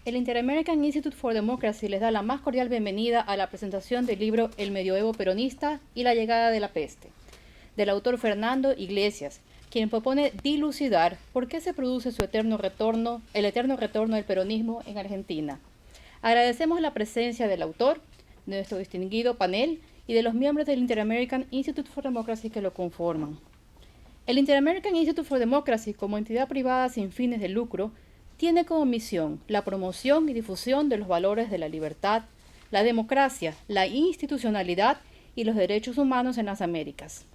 El Inter-American Institute for Democracy les da la más cordial bienvenida a la presentación del libro El medioevo peronista y la llegada de la peste, del autor Fernando Iglesias, quien propone dilucidar por qué se produce el eterno retorno del peronismo en Argentina. Agradecemos la presencia del autor, de nuestro distinguido panel y de los miembros del Inter-American Institute for Democracy que lo conforman. El Inter-American Institute for Democracy, como entidad privada sin fines de lucro, tiene como misión la promoción y difusión de los valores de la libertad, la democracia, la institucionalidad y los derechos humanos en las Américas.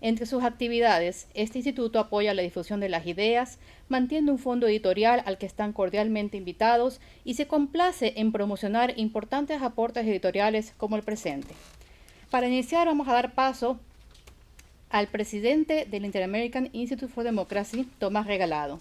Entre sus actividades, este instituto apoya la difusión de las ideas, mantiene un fondo editorial al que están cordialmente invitados y se complace en promocionar importantes aportes editoriales como el presente. Para iniciar, vamos a dar paso al presidente del Inter-American Institute for Democracy, Tomás Regalado,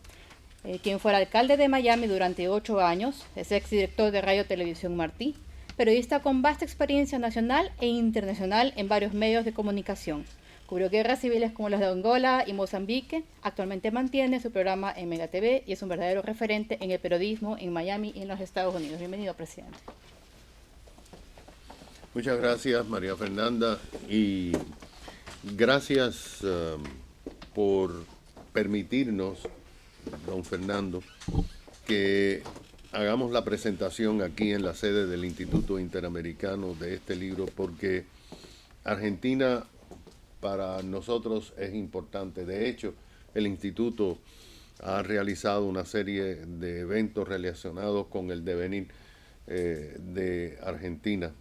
quien fue alcalde de Miami durante 8 años, es exdirector de Radio Televisión Martí, periodista con vasta experiencia nacional e internacional en varios medios de comunicación. Cubrió guerras civiles como las de Angola y Mozambique, actualmente mantiene su programa en Mega TV y es un verdadero referente en el periodismo en Miami y en los Estados Unidos. Bienvenido, presidente. Muchas gracias, María Fernanda, y gracias por permitirnos, don Fernando, que hagamos la presentación aquí en la sede del Instituto Interamericano de este libro, porque Argentina para nosotros es importante. De hecho, el Instituto ha realizado una serie de eventos relacionados con el devenir de Argentina.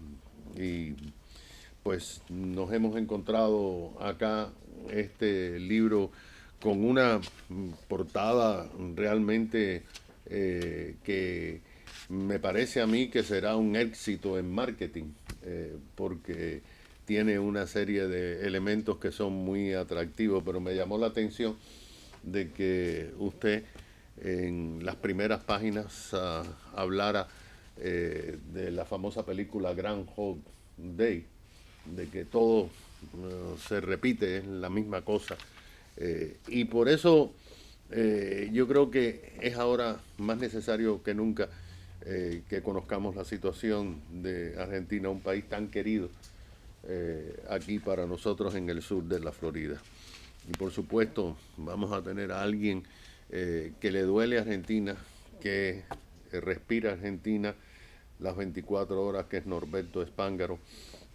Y pues nos hemos encontrado acá este libro con una portada realmente que me parece a mí que será un éxito en marketing, porque tiene una serie de elementos que son muy atractivos, pero me llamó la atención de que usted en las primeras páginas hablara de la famosa película Groundhog Day, de que todo se repite, es la misma cosa. Y por eso yo creo que es ahora más necesario que nunca que conozcamos la situación de Argentina, un país tan querido aquí para nosotros en el sur de la Florida. Y por supuesto vamos a tener a alguien que le duele a Argentina, que respira Argentina las 24 horas, que es Norberto Spángaro,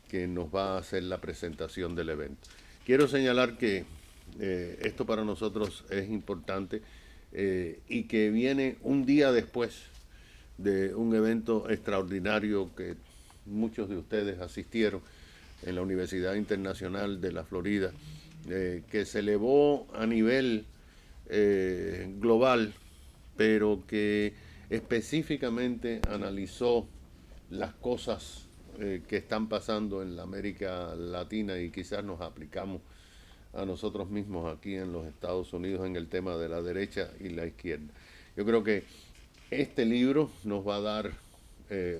que nos va a hacer la presentación del evento. Quiero señalar que esto para nosotros es importante y que viene un día después de un evento extraordinario que muchos de ustedes asistieron en la Universidad Internacional de la Florida, que se elevó a nivel global, pero que específicamente analizó las cosas que están pasando en la América Latina, y quizás nos aplicamos a nosotros mismos aquí en los Estados Unidos en el tema de la derecha y la izquierda. Yo creo que este libro nos va a dar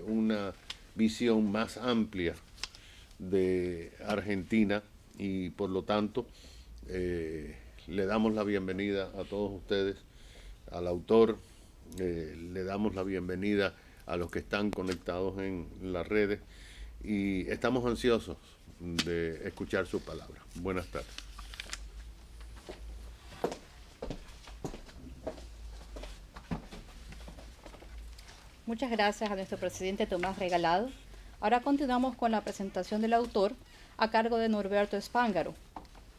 una visión más amplia de Argentina, y por lo tanto le damos la bienvenida a todos ustedes, al autor, le damos la bienvenida a los que están conectados en las redes, y estamos ansiosos de escuchar su palabra. Buenas tardes. Muchas gracias a nuestro presidente Tomás Regalado. Ahora continuamos con la presentación del autor a cargo de Norberto Spángaro,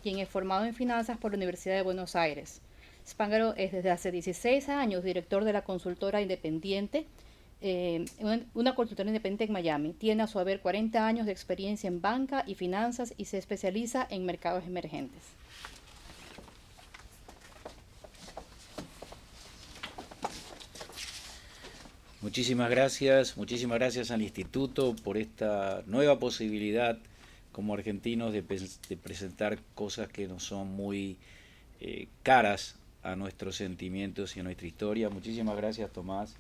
quien es formado en finanzas por la Universidad de Buenos Aires. Spángaro es desde hace 16 años director de la consultora independiente, una consultora independiente en Miami. Tiene a su haber 40 años de experiencia en banca y finanzas y se especializa en mercados emergentes. Muchísimas gracias al Instituto por esta nueva posibilidad como argentinos de presentar cosas que nos son muy caras a nuestros sentimientos y a nuestra historia. Muchísimas gracias, Tomás.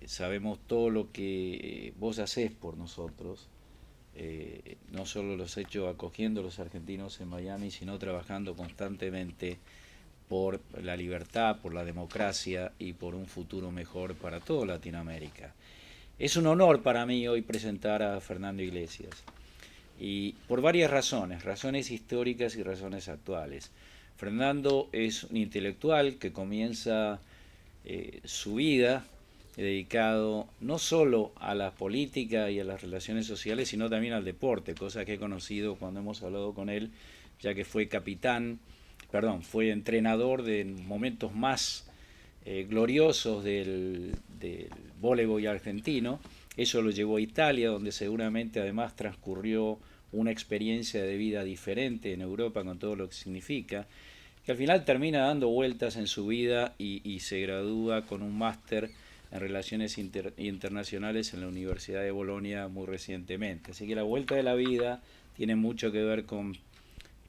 Sabemos todo lo que vos hacés por nosotros, no solo los hechos acogiendo a los argentinos en Miami, sino trabajando constantemente por la libertad, por la democracia y por un futuro mejor para toda Latinoamérica. Es un honor para mí hoy presentar a Fernando Iglesias, y por varias razones, razones históricas y razones actuales. Fernando es un intelectual que comienza su vida dedicado no solo a la política y a las relaciones sociales, sino también al deporte, cosa que he conocido cuando hemos hablado con él, ya que fue fue entrenador de momentos más gloriosos del voleibol argentino. Eso lo llevó a Italia, donde seguramente además transcurrió una experiencia de vida diferente en Europa con todo lo que significa, que al final termina dando vueltas en su vida y se gradúa con un máster en Relaciones Internacionales en la Universidad de Bolonia muy recientemente. Así que la vuelta de la vida tiene mucho que ver con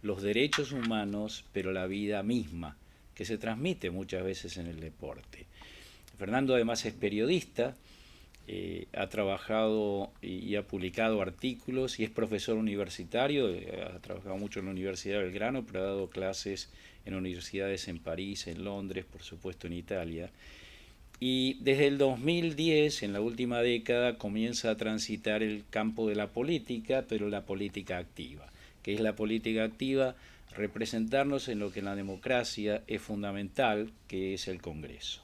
los derechos humanos, pero la vida misma, que se transmite muchas veces en el deporte. Fernando además es periodista, ha trabajado y ha publicado artículos y es profesor universitario, ha trabajado mucho en la Universidad de Belgrano, pero ha dado clases en universidades en París, en Londres, por supuesto en Italia. Y desde el 2010, en la última década, comienza a transitar el campo de la política, pero la política activa. ¿Qué es la política activa? Representarnos en lo que en la democracia es fundamental, que es el Congreso.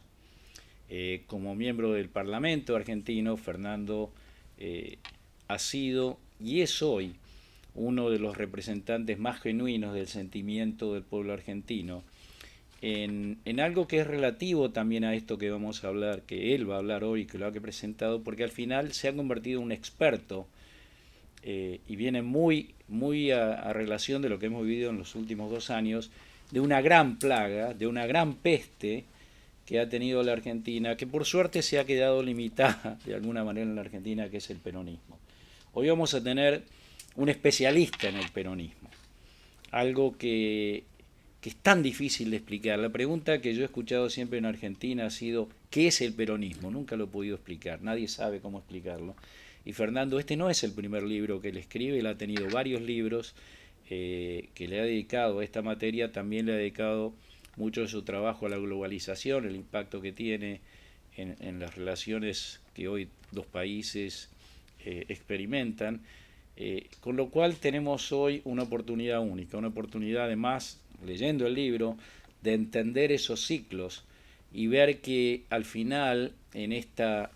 Como miembro del Parlamento argentino, Fernando ha sido y es hoy uno de los representantes más genuinos del sentimiento del pueblo argentino, en algo que es relativo también a esto que vamos a hablar, que él va a hablar hoy, que lo ha presentado, porque al final se ha convertido en un experto y viene muy a relación de lo que hemos vivido en los últimos 2 años, de una gran plaga, de una gran peste que ha tenido la Argentina, que por suerte se ha quedado limitada de alguna manera en la Argentina, que es el peronismo. Hoy vamos a tener un especialista en el peronismo, algo que es tan difícil de explicar. La pregunta que yo he escuchado siempre en Argentina ha sido, ¿qué es el peronismo? Nunca lo he podido explicar, nadie sabe cómo explicarlo. Y Fernando, este no es el primer libro que él escribe, él ha tenido varios libros que le ha dedicado a esta materia, también le ha dedicado mucho de su trabajo a la globalización, el impacto que tiene en las relaciones que hoy los países experimentan, con lo cual tenemos hoy una oportunidad única, una oportunidad además, leyendo el libro, de entender esos ciclos y ver que al final en esta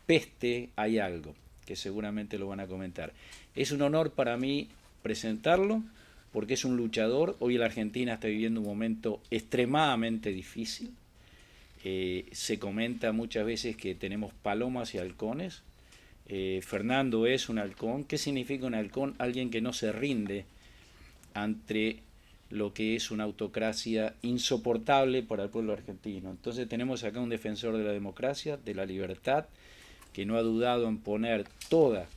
peste hay algo, que seguramente lo van a comentar. Es un honor para mí presentarlo, porque es un luchador. Hoy la Argentina está viviendo un momento extremadamente difícil. Se comenta muchas veces que tenemos palomas y halcones. Fernando es un halcón. ¿Qué significa un halcón? Alguien que no se rinde ante lo que es una autocracia insoportable para el pueblo argentino. Entonces tenemos acá un defensor de la democracia, de la libertad, que no ha dudado en poner toda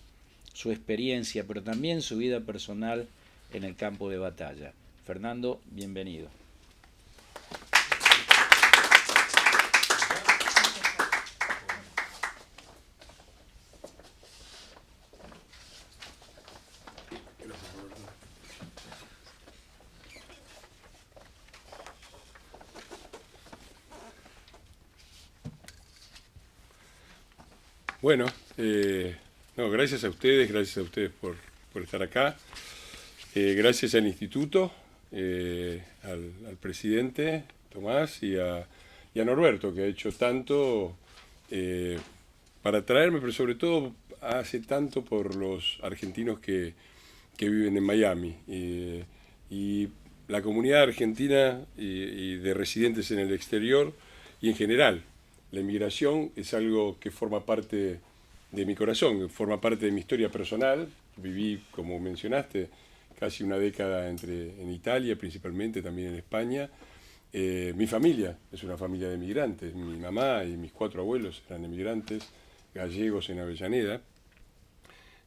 su experiencia, pero también su vida personal en el campo de batalla. Fernando, bienvenido. Bueno, gracias a ustedes por estar acá. Gracias al instituto, al presidente Tomás y a Norberto, que ha hecho tanto para traerme, pero sobre todo hace tanto por los argentinos que viven en Miami. Y la comunidad argentina y de residentes en el exterior y en general. La inmigración es algo que forma parte de mi corazón, forma parte de mi historia personal. Viví, como mencionaste, casi una década en Italia, principalmente también en España. Mi familia es una familia de emigrantes. Mi mamá y mis 4 abuelos eran emigrantes, gallegos en Avellaneda.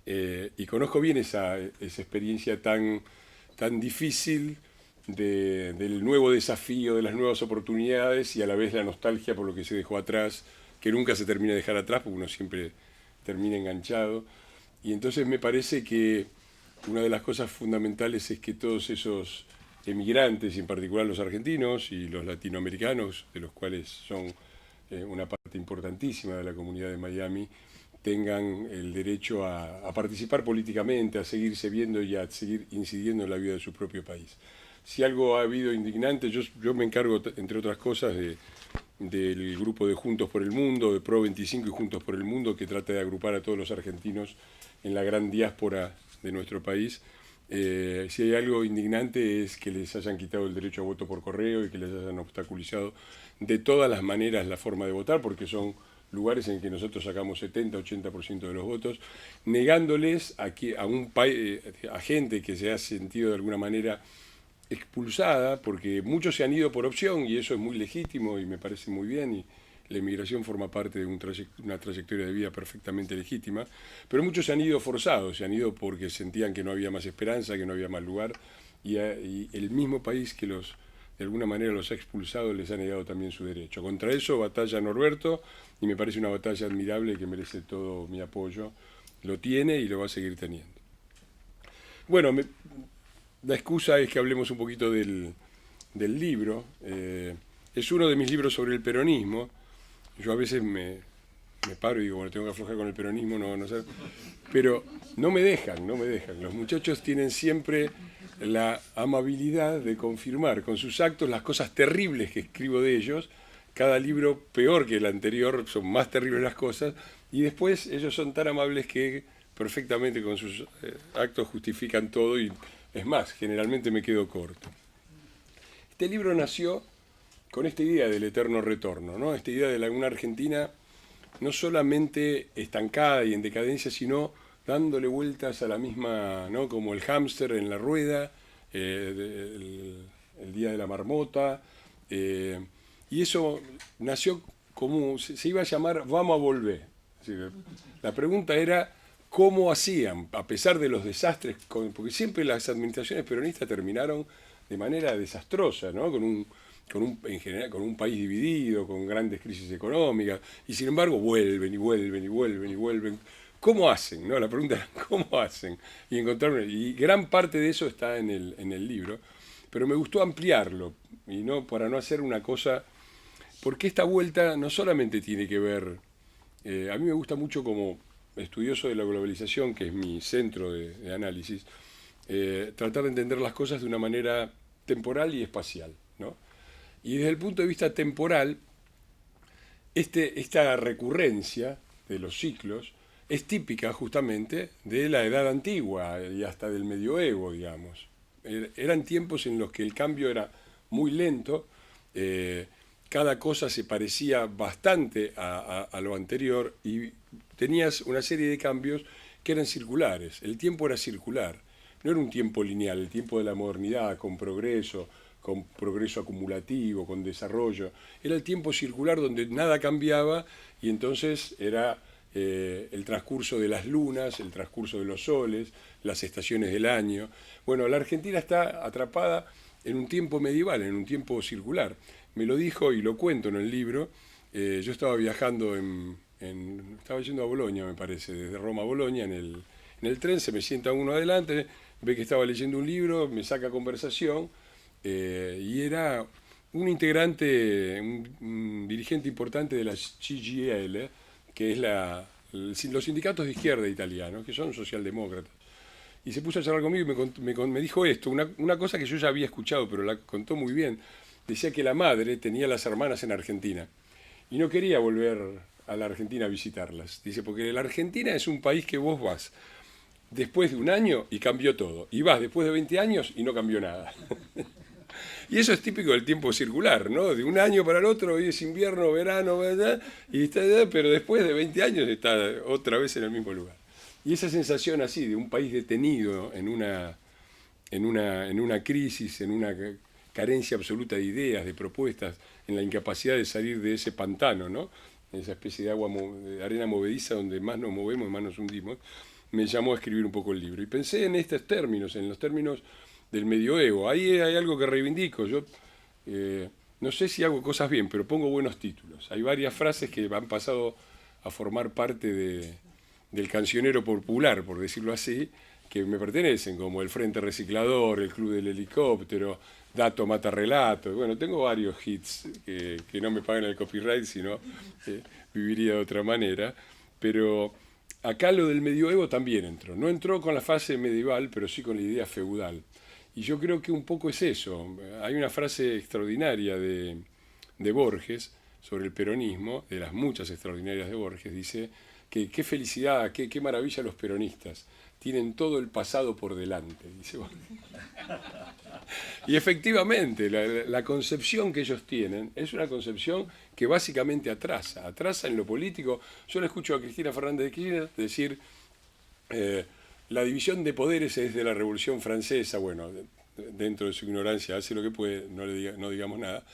Y conozco bien esa experiencia tan difícil del nuevo desafío, de las nuevas oportunidades y a la vez la nostalgia por lo que se dejó atrás, que nunca se termina de dejar atrás porque uno siempre termina enganchado. Y entonces me parece que una de las cosas fundamentales es que todos esos emigrantes, y en particular los argentinos y los latinoamericanos, de los cuales son una parte importantísima de la comunidad de Miami, tengan el derecho a participar políticamente, a seguirse viendo y a seguir incidiendo en la vida de su propio país. Si algo ha habido indignante, yo me encargo, entre otras cosas, del grupo de Juntos por el Mundo, de Pro 25 y Juntos por el Mundo, que trata de agrupar a todos los argentinos en la gran diáspora de nuestro país. Si hay algo indignante es que les hayan quitado el derecho a voto por correo y que les hayan obstaculizado de todas las maneras la forma de votar, porque son lugares en que nosotros sacamos 70-80% de los votos, negándoles a gente que se ha sentido de alguna manera expulsada, porque muchos se han ido por opción y eso es muy legítimo y me parece muy bien, y la inmigración forma parte de una trayectoria de vida perfectamente legítima, pero muchos se han ido forzados, se han ido porque sentían que no había más esperanza, que no había más lugar, y el mismo país que de alguna manera los ha expulsado les ha negado también su derecho. Contra eso batalla Norberto, y me parece una batalla admirable que merece todo mi apoyo. Lo tiene y lo va a seguir teniendo. Bueno, la excusa es que hablemos un poquito del libro. Es uno de mis libros sobre el peronismo. Yo a veces me paro y digo, bueno, tengo que aflojar con el peronismo, no sé. Pero no me dejan. Los muchachos tienen siempre la amabilidad de confirmar con sus actos las cosas terribles que escribo de ellos. Cada libro peor que el anterior, son más terribles las cosas, y después ellos son tan amables que perfectamente con sus actos justifican todo, y es más, generalmente me quedo corto. Este libro nació con esta idea del eterno retorno, ¿no? Esta idea de una Argentina no solamente estancada y en decadencia, sino dándole vueltas a la misma, ¿no? Como el hámster en la rueda, el día de la marmota, y eso nació como, se iba a llamar Vamos a volver. La pregunta era cómo hacían, a pesar de los desastres, porque siempre las administraciones peronistas terminaron de manera desastrosa, ¿no? En general, con un país dividido, con grandes crisis económicas, y sin embargo vuelven. ¿Cómo hacen? ¿No? La pregunta era ¿cómo hacen? Y gran parte de eso está en el libro, pero me gustó ampliarlo, y no para no hacer una cosa, porque esta vuelta no solamente tiene que ver, a mí me gusta mucho como estudioso de la globalización, que es mi centro de análisis, tratar de entender las cosas de una manera temporal y espacial, ¿no? Y desde el punto de vista temporal, esta recurrencia de los ciclos es típica justamente de la edad antigua y hasta del medioevo, digamos. Eran tiempos en los que el cambio era muy lento, cada cosa se parecía bastante a lo anterior y tenías una serie de cambios que eran circulares. El tiempo era circular, no era un tiempo lineal, el tiempo de la modernidad con progreso acumulativo, con desarrollo. Era el tiempo circular donde nada cambiaba y entonces era el transcurso de las lunas, el transcurso de los soles, las estaciones del año. Bueno, la Argentina está atrapada en un tiempo medieval, en un tiempo circular. Me lo dijo y lo cuento en el libro. Yo estaba viajando estaba yendo a Bolonia, me parece, desde Roma a Bolonia en el tren, se me sienta uno adelante, ve que estaba leyendo un libro, me saca conversación, y era un integrante, un dirigente importante de la CGIL, que es los sindicatos de izquierda italianos, que son socialdemócratas. Y se puso a charlar conmigo y me dijo esto, una cosa que yo ya había escuchado, pero la contó muy bien. Decía que la madre tenía las hermanas en Argentina y no quería volver a la Argentina a visitarlas. Dice, porque la Argentina es un país que vos vas después de un año y cambió todo, y vas después de 20 años y no cambió nada. Y eso es típico del tiempo circular, ¿no? De un año para el otro, hoy es invierno, verano, ¿verdad? Pero después de 20 años está otra vez en el mismo lugar. Y esa sensación así de un país detenido en una crisis, en una carencia absoluta de ideas, de propuestas, en la incapacidad de salir de ese pantano, ¿no? Esa especie de arena movediza donde más nos movemos y más nos hundimos, me llamó a escribir un poco el libro. Y pensé en estos términos, en los términos del medioevo. Ahí hay algo que reivindico. Yo no sé si hago cosas bien, pero pongo buenos títulos. Hay varias frases que han pasado a formar parte del cancionero popular, por decirlo así, que me pertenecen, como el Frente Reciclador, el Club del Helicóptero, Dato Mata Relato. Bueno, tengo varios hits que no me pagan el copyright, sino viviría de otra manera. Pero acá lo del medioevo también entró. No entró con la fase medieval, pero sí con la idea feudal. Y yo creo que un poco es eso. Hay una frase extraordinaria de Borges sobre el peronismo, de las muchas extraordinarias de Borges, dice que qué felicidad, qué maravilla los peronistas. Tienen todo el pasado por delante, dice Borges. Y efectivamente, la concepción que ellos tienen es una concepción que básicamente atrasa en lo político. Yo le escucho a Cristina Fernández de Kirchner decir, la división de poderes es de la Revolución Francesa, bueno, dentro de su ignorancia hace lo que puede, no digamos nada,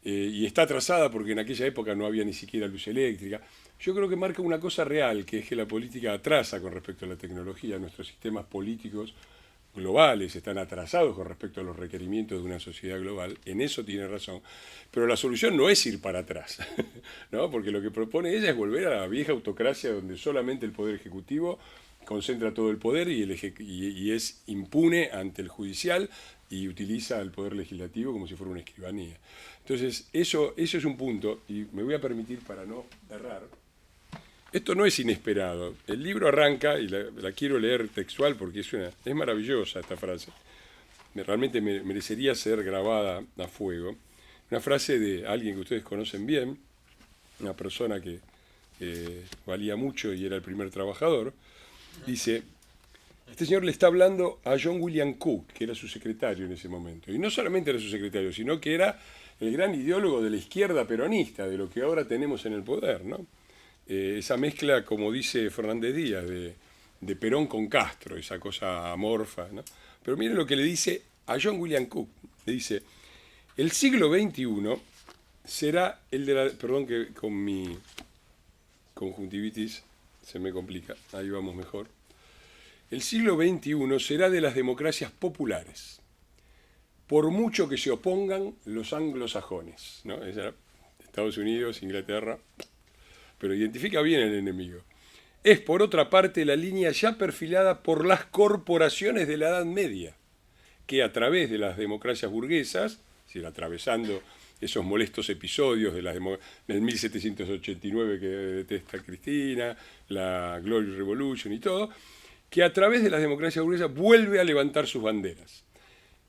y está atrasada porque en aquella época no había ni siquiera luz eléctrica. Yo creo que marca una cosa real, que es que la política atrasa con respecto a la tecnología. Nuestros sistemas políticos globales están atrasados con respecto a los requerimientos de una sociedad global. En eso tiene razón. Pero la solución no es ir para atrás, ¿no? Porque lo que propone ella es volver a la vieja autocracia donde solamente el Poder Ejecutivo concentra todo el poder y es impune ante el judicial y utiliza el Poder Legislativo como si fuera una escribanía. Entonces, eso es un punto, y me voy a permitir para no errar. Esto no es inesperado. El libro arranca, y la quiero leer textual porque es maravillosa esta frase. Realmente merecería ser grabada a fuego. Una frase de alguien que ustedes conocen bien, una persona que valía mucho y era el primer trabajador. Dice, este señor le está hablando a John William Cook, que era su secretario en ese momento. Y no solamente era su secretario, sino que era el gran ideólogo de la izquierda peronista, de lo que ahora tenemos en el poder, ¿no? Esa mezcla, como dice Fernández Díaz, de Perón con Castro, esa cosa amorfa, ¿no? Pero miren lo que le dice a John William Cook. Le dice, el siglo XXI será el de la... Perdón que con mi conjuntivitis se me complica, ahí vamos mejor. El siglo XXI será de las democracias populares, por mucho que se opongan los anglosajones, ¿no? Estados Unidos, Inglaterra, pero identifica bien el enemigo. Es, por otra parte, la línea ya perfilada por las corporaciones de la Edad Media, que a través de las democracias burguesas, es decir, atravesando esos molestos episodios del 1789 que detesta Cristina, la Glory Revolution y todo, que a través de las democracias burguesas vuelve a levantar sus banderas.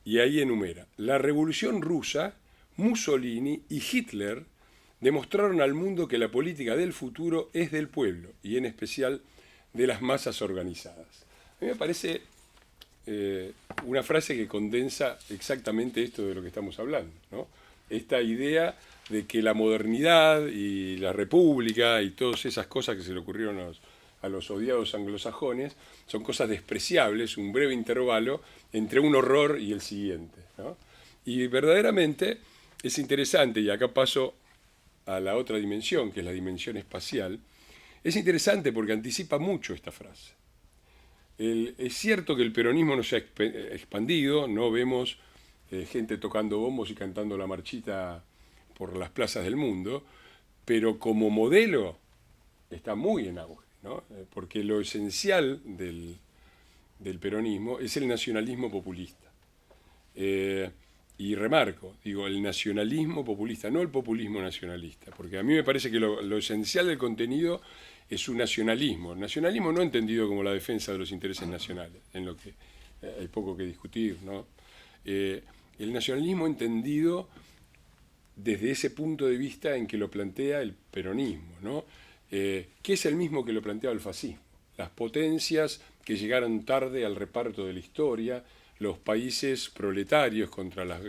Y ahí enumera, la Revolución Rusa, Mussolini y Hitler demostraron al mundo que la política del futuro es del pueblo, y en especial de las masas organizadas. A mí me parece una frase que condensa exactamente esto de lo que estamos hablando, ¿no? Esta idea de que la modernidad y la república y todas esas cosas que se le ocurrieron a los odiados anglosajones son cosas despreciables, un breve intervalo entre un horror y el siguiente, ¿no? Y verdaderamente es interesante, y acá paso a la otra dimensión, que es la dimensión espacial, es interesante porque anticipa mucho esta frase. Es cierto que el peronismo no se ha expandido, no vemos gente tocando bombos y cantando la marchita por las plazas del mundo, pero como modelo está muy en auge, ¿no? Porque lo esencial del peronismo es el nacionalismo populista. Y remarco, digo, el nacionalismo populista, no el populismo nacionalista, porque a mí me parece que lo esencial del contenido es un nacionalismo. El nacionalismo no entendido como la defensa de los intereses nacionales, en lo que hay poco que discutir, ¿no? El nacionalismo entendido desde ese punto de vista en que lo plantea el peronismo, ¿no? Que es el mismo que lo planteaba el fascismo. Las potencias que llegaron tarde al reparto de la historia, los países proletarios contra las...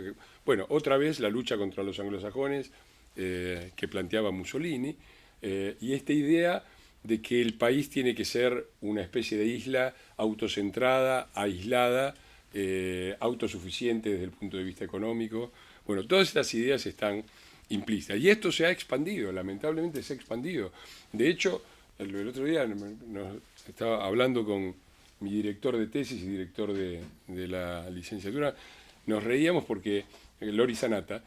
Bueno, otra vez la lucha contra los anglosajones que planteaba Mussolini, y esta idea de que el país tiene que ser una especie de isla autocentrada, aislada, autosuficiente desde el punto de vista económico. Bueno, todas estas ideas están implícitas. Y esto se ha expandido, lamentablemente se ha expandido. De hecho, el otro día estaba hablando con mi director de tesis y director de la licenciatura, nos reíamos porque Lori Sanata,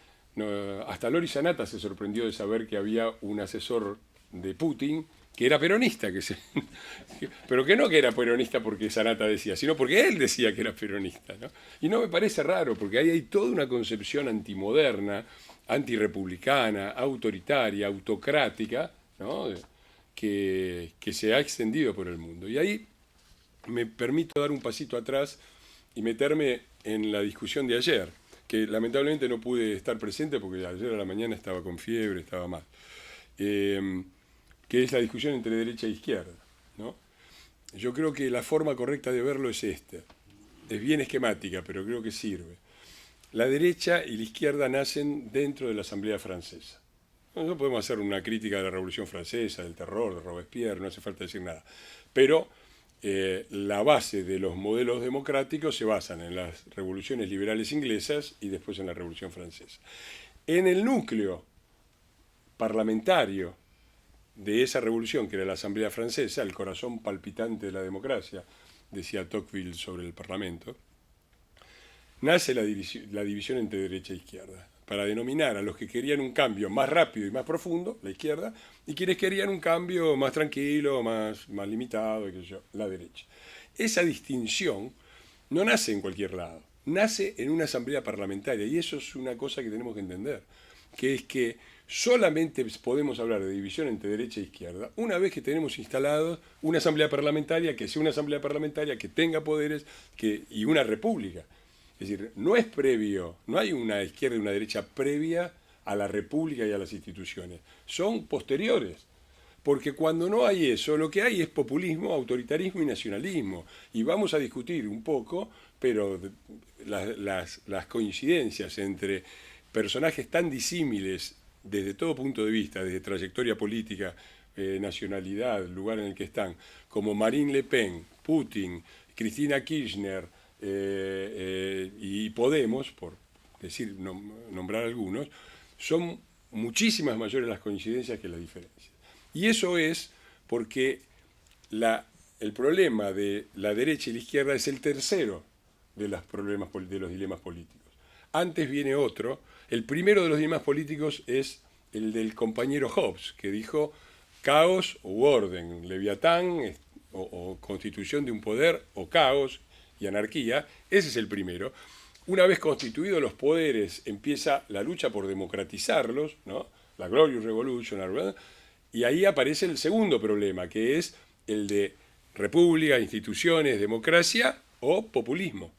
hasta Lori Sanata se sorprendió de saber que había un asesor de Putin que era peronista, pero que no que era peronista porque Sanata decía, sino porque él decía que era peronista, ¿no? Y no me parece raro, porque ahí hay toda una concepción antimoderna, antirepublicana, autoritaria, autocrática, ¿no? que se ha extendido por el mundo. Y ahí me permito dar un pasito atrás y meterme en la discusión de ayer, que lamentablemente no pude estar presente porque ayer a la mañana estaba con fiebre, estaba mal, que es la discusión entre derecha e izquierda, ¿no? Yo creo que la forma correcta de verlo es esta. Es bien esquemática, pero creo que sirve. La derecha y la izquierda nacen dentro de la Asamblea Francesa. No podemos hacer una crítica de la Revolución Francesa, del terror, de Robespierre, no hace falta decir nada. Pero la base de los modelos democráticos se basan en las revoluciones liberales inglesas y después en la Revolución Francesa. En el núcleo parlamentario de esa revolución, que era la Asamblea Francesa, el corazón palpitante de la democracia, decía Tocqueville sobre el Parlamento, nace la división entre derecha e izquierda, para denominar a los que querían un cambio más rápido y más profundo, la izquierda, y quienes querían un cambio más tranquilo, más limitado, qué sé yo, la derecha. Esa distinción no nace en cualquier lado, nace en una asamblea parlamentaria, y eso es una cosa que tenemos que entender, que es que solamente podemos hablar de división entre derecha e izquierda una vez que tenemos instalado una asamblea parlamentaria, que sea una asamblea parlamentaria que tenga poderes y una república. Es decir, no es previo, no hay una izquierda y una derecha previa a la república y a las instituciones, son posteriores. Porque cuando no hay eso, lo que hay es populismo, autoritarismo y nacionalismo. Y vamos a discutir un poco, pero las coincidencias entre personajes tan disímiles desde todo punto de vista, desde trayectoria política, nacionalidad, lugar en el que están, como Marine Le Pen, Putin, Cristina Kirchner y Podemos, por decir, nombrar algunos, son muchísimas mayores las coincidencias que las diferencias. Y eso es porque el problema de la derecha y la izquierda es el tercero de los dilemas políticos. Antes viene otro. El primero de los dilemas políticos es el del compañero Hobbes, que dijo caos u orden, leviatán o constitución de un poder, o caos y anarquía. Ese es el primero. Una vez constituidos los poderes, empieza la lucha por democratizarlos, ¿no? La Glorious Revolution, ¿verdad? Y ahí aparece el segundo problema, que es el de república, instituciones, democracia o populismo.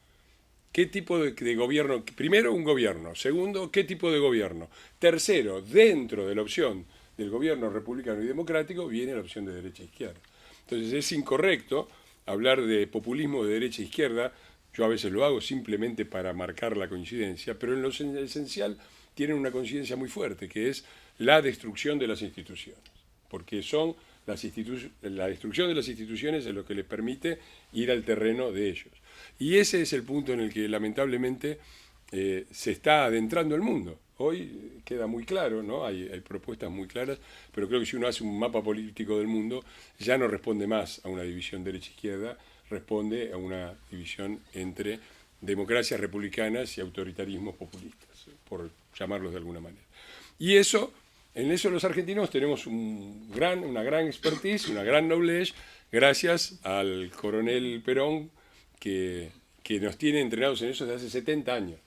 ¿Qué tipo de gobierno? Primero, un gobierno. Segundo, ¿qué tipo de gobierno? Tercero, dentro de la opción del gobierno republicano y democrático viene la opción de derecha e izquierda. Entonces es incorrecto hablar de populismo de derecha e izquierda. Yo a veces lo hago simplemente para marcar la coincidencia, pero en lo esencial tienen una coincidencia muy fuerte, que es la destrucción de las instituciones. Porque son la destrucción de las instituciones es lo que les permite ir al terreno de ellos. Y ese es el punto en el que lamentablemente se está adentrando el mundo. Hoy queda muy claro, ¿no? Hay propuestas muy claras, pero creo que si uno hace un mapa político del mundo, ya no responde más a una división derecha-izquierda, responde a una división entre democracias republicanas y autoritarismos populistas, por llamarlos de alguna manera. Y en eso los argentinos tenemos una gran expertise, una gran knowledge, gracias al coronel Perón, que nos tiene entrenados en eso desde hace 70 años.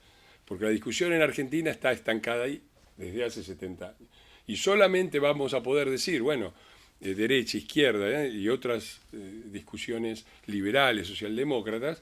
Porque la discusión en Argentina está estancada ahí desde hace 70 años. Y solamente vamos a poder decir, bueno, derecha, izquierda y otras discusiones liberales, socialdemócratas,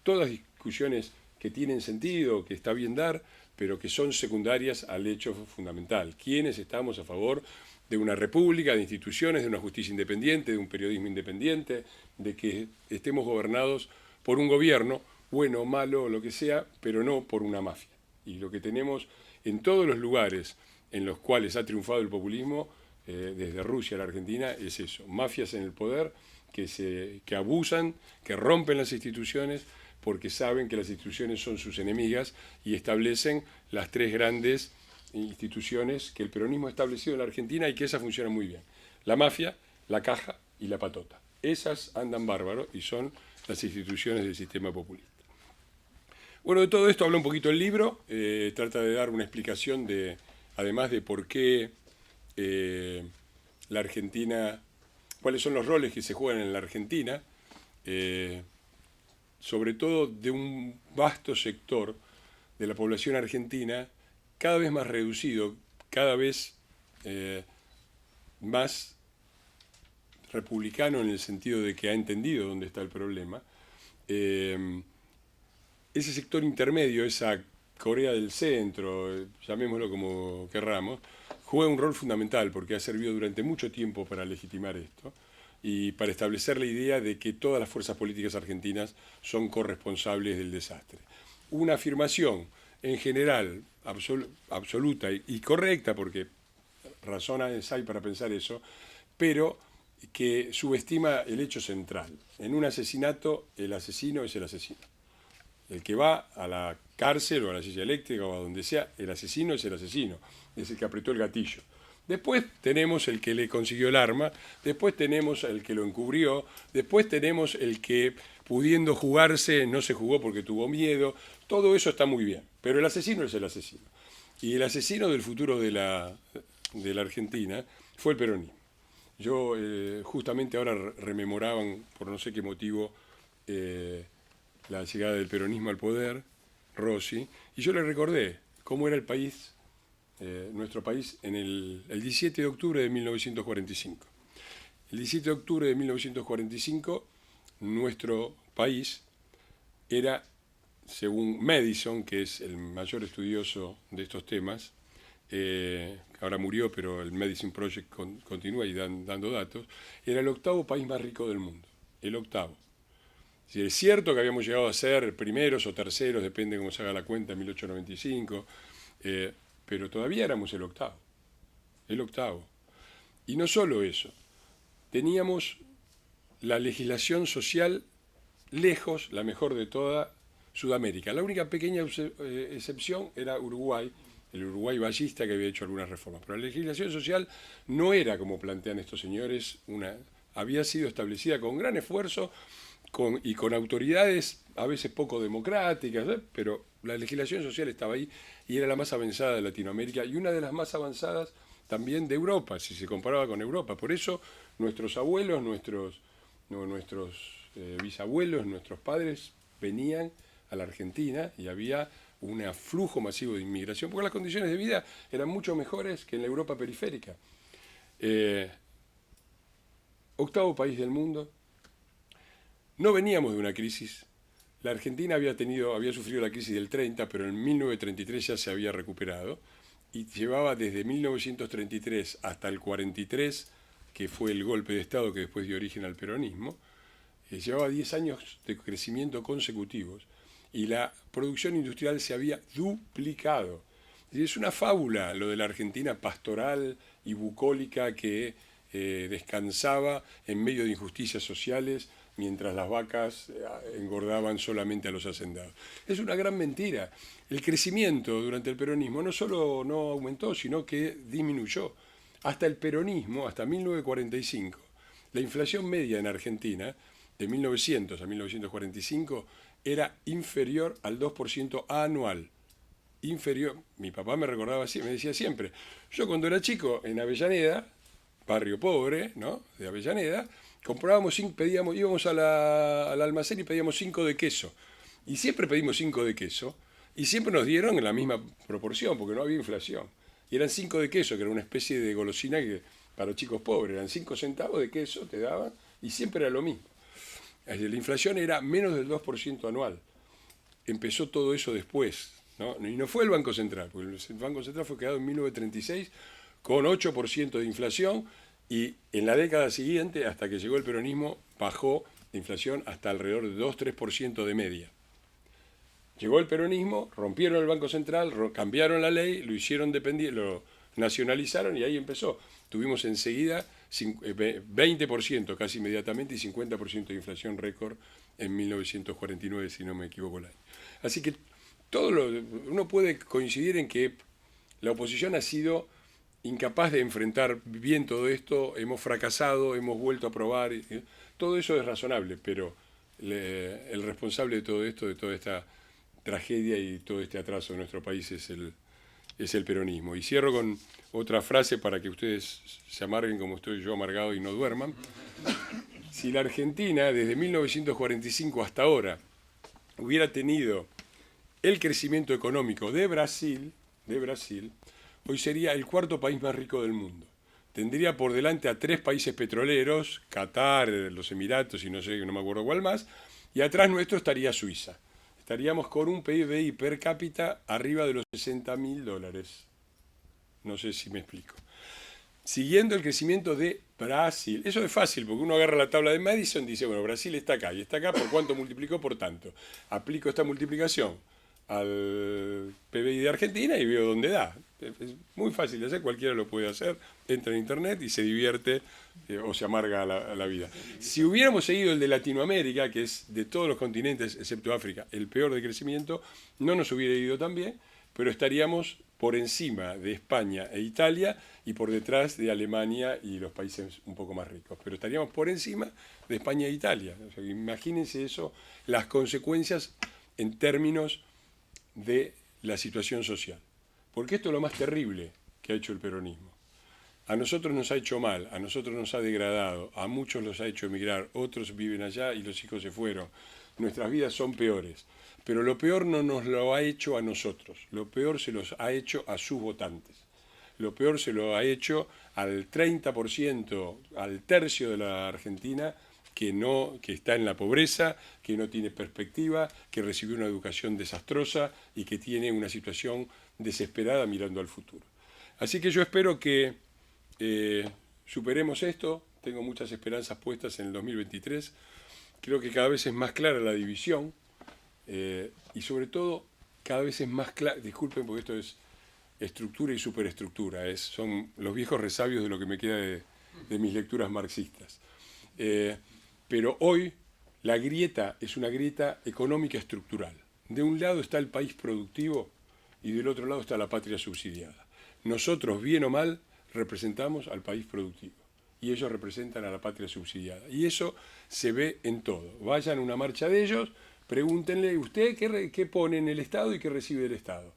todas discusiones que tienen sentido, que está bien dar, pero que son secundarias al hecho fundamental. ¿Quiénes estamos a favor de una república, de instituciones, de una justicia independiente, de un periodismo independiente, de que estemos gobernados por un gobierno, bueno, malo, lo que sea, pero no por una mafia? Y lo que tenemos en todos los lugares en los cuales ha triunfado el populismo, desde Rusia a la Argentina, es eso: mafias en el poder que abusan, que rompen las instituciones, porque saben que las instituciones son sus enemigas y establecen las tres grandes instituciones que el peronismo ha establecido en la Argentina y que esas funcionan muy bien: la mafia, la caja y la patota. Esas andan bárbaro y son las instituciones del sistema populista. Bueno, de todo esto habla un poquito el libro, trata de dar una explicación además de por qué la Argentina, cuáles son los roles que se juegan en la Argentina, sobre todo de un vasto sector de la población argentina, cada vez más reducido, cada vez más republicano en el sentido de que ha entendido dónde está el problema. Ese sector intermedio, esa Corea del Centro, llamémoslo como querramos, juega un rol fundamental porque ha servido durante mucho tiempo para legitimar esto y para establecer la idea de que todas las fuerzas políticas argentinas son corresponsables del desastre. Una afirmación en general absoluta y correcta, porque razones hay para pensar eso, pero que subestima el hecho central. En un asesinato, el asesino es el asesino. El que va a la cárcel o a la silla eléctrica o a donde sea, el asesino es el asesino, es el que apretó el gatillo. Después tenemos el que le consiguió el arma, después tenemos el que lo encubrió, después tenemos el que pudiendo jugarse no se jugó porque tuvo miedo. Todo eso está muy bien, pero el asesino es el asesino. Y el asesino del futuro de la Argentina fue el peronismo. Yo justamente ahora rememoraban, por no sé qué motivo, la llegada del peronismo al poder, Rossi, y yo le recordé cómo era el país, nuestro país, en el 17 de octubre de 1945. El 17 de octubre de 1945, nuestro país era, según Madison, que es el mayor estudioso de estos temas, ahora murió, pero el Madison Project continúa y dando datos, era el 8º país más rico del mundo, el 8º. Si es cierto que habíamos llegado a ser primeros o terceros, depende cómo se haga la cuenta, en 1895, pero todavía éramos el 8º, el 8º. Y no solo eso, teníamos la legislación social lejos, la mejor de toda Sudamérica. La única pequeña excepción era Uruguay, el Uruguay ballista que había hecho algunas reformas. Pero la legislación social no era, como plantean estos señores, había sido establecida con gran esfuerzo y con autoridades a veces poco democráticas, pero la legislación social estaba ahí y era la más avanzada de Latinoamérica y una de las más avanzadas también de Europa, si se comparaba con Europa. Por eso nuestros abuelos, nuestros bisabuelos, nuestros padres venían a la Argentina y había un aflujo masivo de inmigración, porque las condiciones de vida eran mucho mejores que en la Europa periférica. 8º país del mundo. No veníamos de una crisis. La Argentina había sufrido la crisis del 30, pero en 1933 ya se había recuperado y llevaba desde 1933 hasta el 43, que fue el golpe de Estado que después dio origen al peronismo, llevaba 10 años de crecimiento consecutivos y la producción industrial se había duplicado. Y es una fábula lo de la Argentina pastoral y bucólica que descansaba en medio de injusticias sociales mientras las vacas engordaban solamente a los hacendados. Es una gran mentira. El crecimiento durante el peronismo no solo no aumentó, sino que disminuyó. Hasta el peronismo, hasta 1945, la inflación media en Argentina, de 1900 a 1945, era inferior al 2% anual. Inferior. Mi papá me recordaba así, me decía siempre, yo cuando era chico en Avellaneda, barrio pobre, ¿no?, de Avellaneda, comprábamos, íbamos al almacén y pedíamos 5 de queso. Y siempre pedimos 5 de queso y siempre nos dieron en la misma proporción porque no había inflación. Y eran 5 de queso, que era una especie de golosina que para chicos pobres, eran 5 centavos de queso, te daban, y siempre era lo mismo. La inflación era menos del 2% anual. Empezó todo eso después, ¿no? Y no fue el Banco Central, porque el Banco Central fue creado en 1936 con 8% de inflación, y en la década siguiente, hasta que llegó el peronismo, bajó la inflación hasta alrededor de 2-3% de media. Llegó el peronismo, rompieron el Banco Central, cambiaron la ley, lo hicieron dependiente, lo nacionalizaron y ahí empezó. Tuvimos enseguida 20% casi inmediatamente y 50% de inflación récord en 1949, si no me equivoco el año. Así que uno puede coincidir en que la oposición ha sido incapaz de enfrentar bien todo esto, hemos fracasado, hemos vuelto a probar, todo eso es razonable, pero el responsable de todo esto, de toda esta tragedia y todo este atraso de nuestro país es el es el peronismo. Y cierro con otra frase para que ustedes se amarguen como estoy yo amargado y no duerman. Si la Argentina desde 1945 hasta ahora hubiera tenido el crecimiento económico de Brasil, hoy sería el cuarto país más rico del mundo. Tendría por delante a 3 países petroleros, Qatar, los Emiratos y no sé, no me acuerdo cuál más, y atrás nuestro estaría Suiza. Estaríamos con un PIB per cápita arriba de los $60.000. No sé si me explico. Siguiendo el crecimiento de Brasil. Eso es fácil, porque uno agarra la tabla de Madison y dice, bueno, Brasil está acá, y está acá, ¿por cuánto multiplicó? Por tanto. Aplico esta multiplicación al PBI de Argentina y veo dónde da. Es muy fácil de hacer, cualquiera lo puede hacer, entra en internet y se divierte o se amarga la vida. Si hubiéramos seguido el de Latinoamérica, que es de todos los continentes, excepto África, el peor de crecimiento, no nos hubiera ido tan bien, pero estaríamos por encima de España e Italia y por detrás de Alemania y los países un poco más ricos. Pero estaríamos por encima de España e Italia. O sea, imagínense eso, las consecuencias en términos de la situación social. Porque esto es lo más terrible que ha hecho el peronismo. A nosotros nos ha hecho mal, a nosotros nos ha degradado, a muchos los ha hecho emigrar, otros viven allá y los hijos se fueron. Nuestras vidas son peores. Pero lo peor no nos lo ha hecho a nosotros, lo peor se los ha hecho a sus votantes. Lo peor se lo ha hecho al 30%, al tercio de la Argentina que está en la pobreza, que no tiene perspectiva, que recibió una educación desastrosa y que tiene una situación desesperada mirando al futuro. Así que yo espero que superemos esto, tengo muchas esperanzas puestas en el 2023, creo que cada vez es más clara la división y sobre todo cada vez es más clara, disculpen porque esto es estructura y superestructura, son los viejos resabios de lo que me queda de mis lecturas marxistas. Pero hoy la grieta es una grieta económica estructural. De un lado está el país productivo y del otro lado está la patria subsidiada. Nosotros, bien o mal, representamos al país productivo y ellos representan a la patria subsidiada. Y eso se ve en todo. Vayan a una marcha de ellos, pregúntenle, ¿usted qué pone en el Estado y qué recibe del Estado?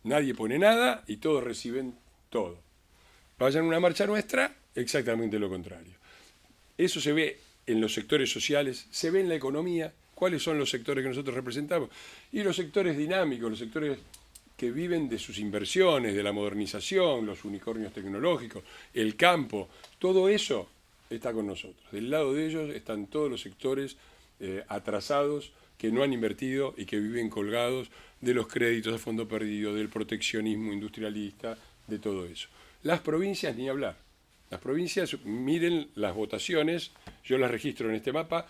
Nadie pone nada y todos reciben todo. Vayan a una marcha nuestra, exactamente lo contrario. Eso se ve en los sectores sociales, se ve en la economía. ¿Cuáles son los sectores que nosotros representamos? Y los sectores dinámicos, los sectores que viven de sus inversiones, de la modernización, los unicornios tecnológicos, el campo, todo eso está con nosotros. Del lado de ellos están todos los sectores atrasados, que no han invertido y que viven colgados de los créditos a fondo perdido, del proteccionismo industrialista, de todo eso. Las provincias, ni hablar. Las provincias, miren las votaciones, yo las registro en este mapa,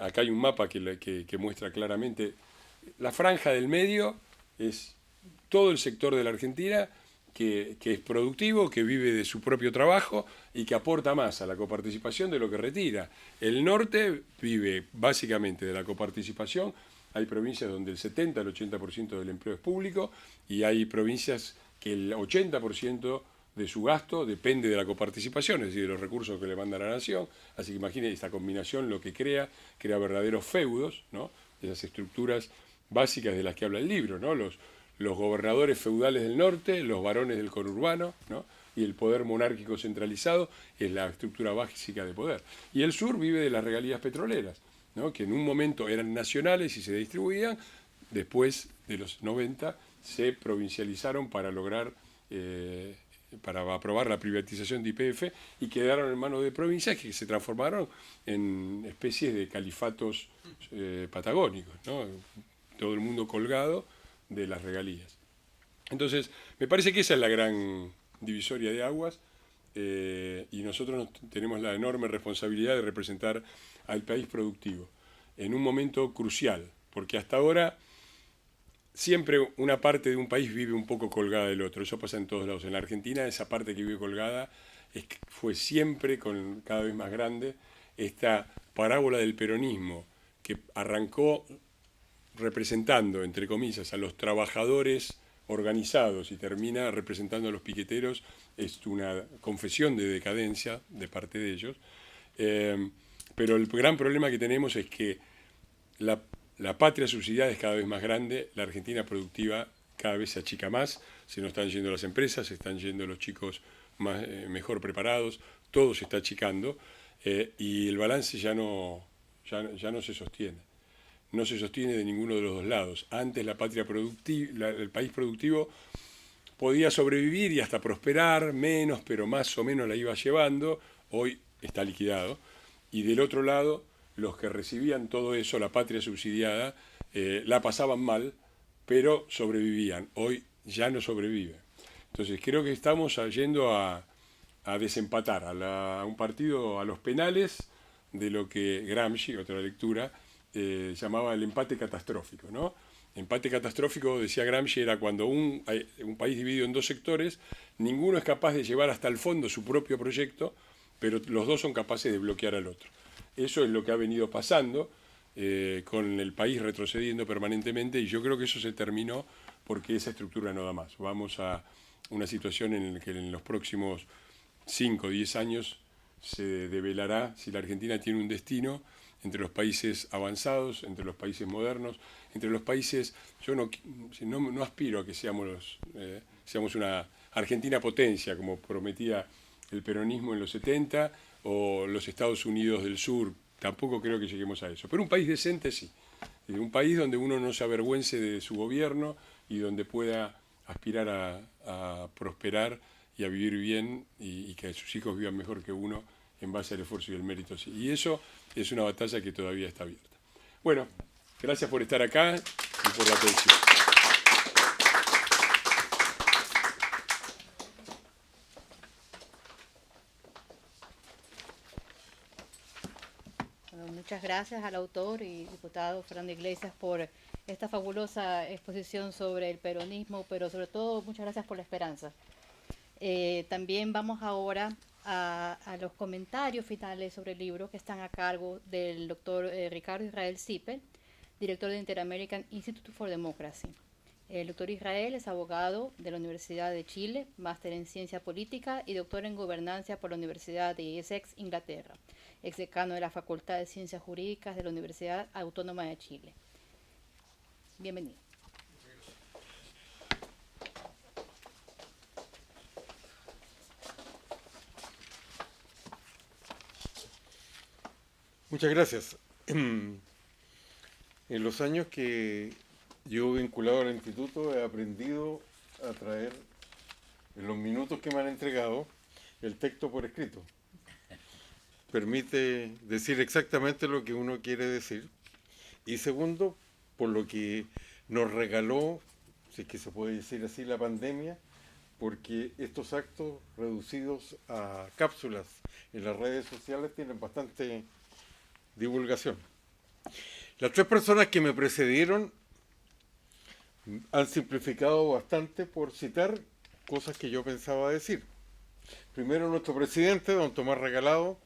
acá hay un mapa que muestra claramente, la franja del medio es todo el sector de la Argentina que es productivo, que vive de su propio trabajo y que aporta más a la coparticipación de lo que retira. El norte vive básicamente de la coparticipación, hay provincias donde el 70, el 80% del empleo es público y hay provincias que el 80% de su gasto depende de la coparticipación, es decir, de los recursos que le manda la nación. Así que imaginen esta combinación lo que crea verdaderos feudos, ¿no? Esas estructuras básicas de las que habla el libro, ¿no? Los gobernadores feudales del norte, los varones del conurbano, ¿no? Y el poder monárquico centralizado es la estructura básica de poder. Y el sur vive de las regalías petroleras, ¿no? Que en un momento eran nacionales y se distribuían, después de los 90 se provincializaron para lograr para aprobar la privatización de YPF y quedaron en manos de provincias que se transformaron en especies de califatos patagónicos, ¿no? Todo el mundo colgado de las regalías. Entonces, me parece que esa es la gran divisoria de aguas y nosotros tenemos la enorme responsabilidad de representar al país productivo en un momento crucial, porque hasta ahora siempre una parte de un país vive un poco colgada del otro, eso pasa en todos lados. En la Argentina esa parte que vive colgada fue siempre cada vez más grande. Esta parábola del peronismo que arrancó representando, entre comillas, a los trabajadores organizados y termina representando a los piqueteros, es una confesión de decadencia de parte de ellos. Pero el gran problema que tenemos es que la patria subsidiada es cada vez más grande, la Argentina productiva cada vez se achica más, se nos están yendo las empresas, se están yendo los chicos mejor preparados, todo se está achicando y el balance ya no se sostiene. No se sostiene de ninguno de los dos lados. Antes la patria productiva, el país productivo podía sobrevivir y hasta prosperar, menos, pero más o menos la iba llevando, hoy está liquidado. Y del otro lado, los que recibían todo eso, la patria subsidiada, la pasaban mal, pero sobrevivían. Hoy ya no sobreviven. Entonces creo que estamos yendo a desempatar a un partido a los penales de lo que Gramsci, otra lectura, llamaba el empate catastrófico, ¿no? Empate catastrófico, decía Gramsci, era cuando un país dividido en dos sectores, ninguno es capaz de llevar hasta el fondo su propio proyecto, pero los dos son capaces de bloquear al otro. Eso es lo que ha venido pasando, con el país retrocediendo permanentemente, y yo creo que eso se terminó porque esa estructura no da más. Vamos a una situación en la que en los próximos 5 o 10 años se develará si la Argentina tiene un destino entre los países avanzados, entre los países modernos, entre los países... Yo no aspiro a que seamos una Argentina potencia, como prometía el peronismo en los 70, o los Estados Unidos del Sur. Tampoco creo que lleguemos a eso. Pero un país decente sí. Un país donde uno no se avergüence de su gobierno y donde pueda aspirar a prosperar y a vivir bien y que sus hijos vivan mejor que uno en base al esfuerzo y el mérito. Y eso es una batalla que todavía está abierta. Bueno, gracias por estar acá y por la atención. Bueno, muchas gracias al autor y diputado Fernando Iglesias por esta fabulosa exposición sobre el peronismo, pero sobre todo muchas gracias por la esperanza. También vamos ahora a los comentarios finales sobre el libro, que están a cargo del doctor Ricardo Israel Zippel, director de Inter-American Institute for Democracy. El doctor Israel es abogado de la Universidad de Chile, máster en Ciencia Política y doctor en Gobernanza por la Universidad de Essex, Inglaterra, exdecano de la Facultad de Ciencias Jurídicas de la Universidad Autónoma de Chile. Bienvenido. Muchas gracias. En los años que llevo vinculado al instituto he aprendido a traer, en los minutos que me han entregado, el texto por escrito. Permite decir exactamente lo que uno quiere decir. Y segundo, por lo que nos regaló, si es que se puede decir así, la pandemia, porque estos actos reducidos a cápsulas en las redes sociales tienen bastante divulgación. Las tres personas que me precedieron han simplificado bastante por citar cosas que yo pensaba decir. Primero nuestro presidente, don Tomás Regalado,